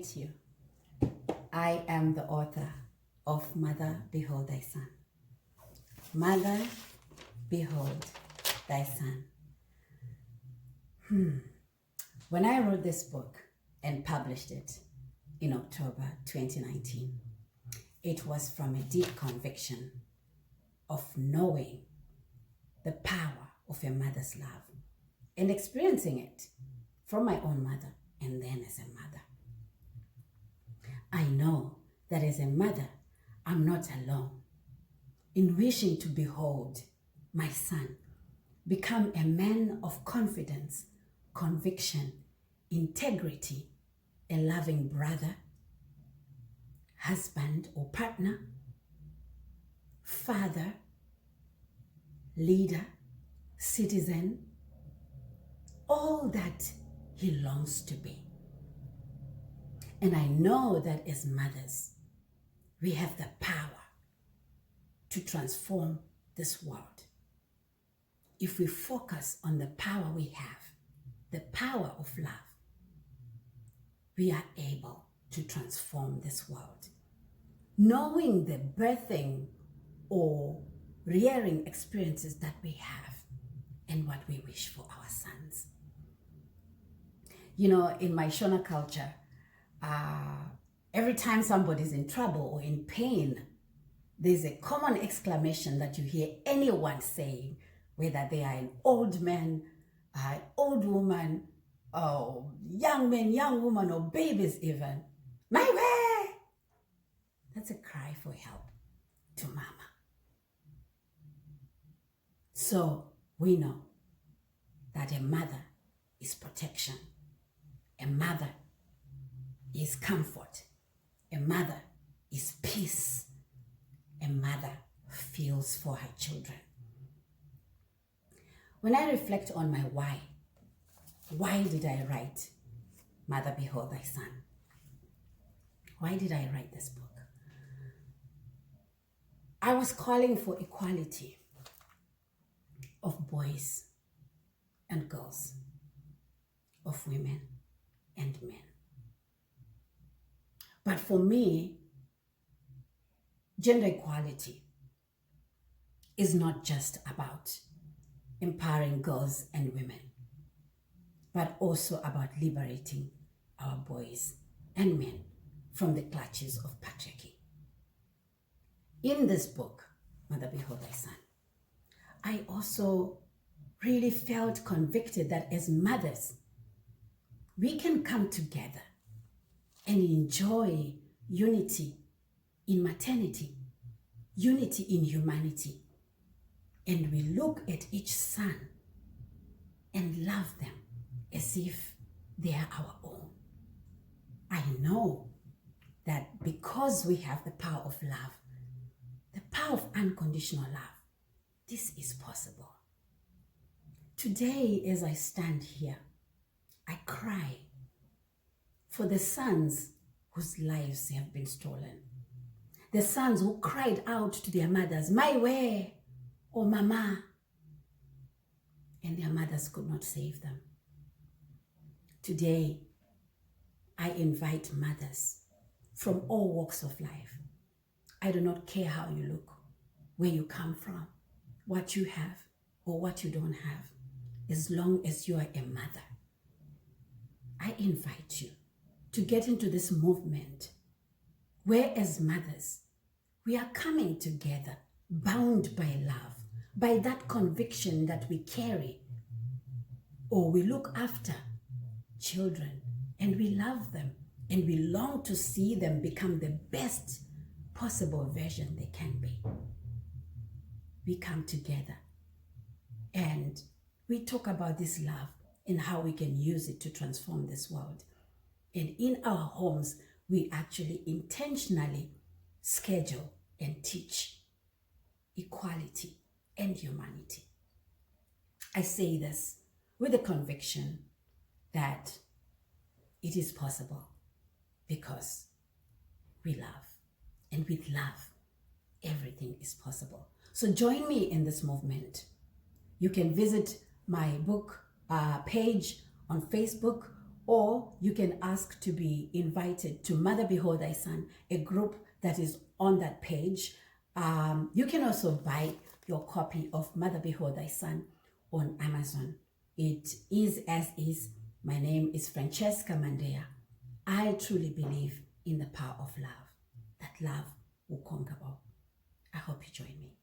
greet you. I am the author of Mother, Behold Thy Son. Mother, behold thy son. When I wrote this book and published it in October 2019, it was from a deep conviction of knowing the power of a mother's love and experiencing it from my own mother and then as a mother. I know that as a mother, I'm not alone in wishing to behold my son become a man of confidence, conviction, integrity, a loving brother, husband or partner, father, leader, citizen, all that he longs to be. And I know that as mothers, we have the power to transform this world. If we focus on the power we have, the power of love, we are able to transform this world. Knowing the birthing or rearing experiences that we have and what we wish for our sons. You know, in my Shona culture, every time somebody's in trouble or in pain, there's a common exclamation that you hear anyone saying, whether they are an old man, old woman, or young man, young woman, or babies even. My way! That's a cry for help to mama. So we know that a mother is protection. A mother is comfort. A mother is peace. A mother feels for her children. When I reflect on my why did I write Mother, Behold Thy Son? Why did I write this book? I was calling for equality of boys and girls, of women and men. But for me, gender equality is not just about empowering girls and women, but also about liberating our boys and men from the clutches of patriarchy. In this book, Mother, Behold Thy Son, I also really felt convicted that as mothers, we can come together and enjoy unity in maternity, unity in humanity, and we look at each son and love them as if they are our own. I know that because we have the power of love, the power of unconditional love, this is possible. Today, as I stand here, I cry for the sons whose lives have been stolen. The sons who cried out to their mothers, my way, or mama, and their mothers could not save them. Today, I invite mothers from all walks of life. I do not care how you look, where you come from, what you have, or what you don't have, as long as you are a mother. I invite you to get into this movement where as mothers, we are coming together, bound by love, by that conviction that we carry, or we look after children and we love them and we long to see them become the best possible version they can be. We come together and we talk about this love and how we can use it to transform this world. And in our homes, we actually intentionally schedule and teach equality and humanity. I say this with the conviction that it is possible because we love. And with love, everything is possible. So join me in this movement. You can visit my book page on Facebook or you can ask to be invited to Mother Behold Thy Son, a group that is on that page. You can also buy your copy of Mother Behold Thy Son on Amazon. It is as is. My name is Francesca Mandea. I truly believe in the power of love, that love will conquer all. I hope you join me.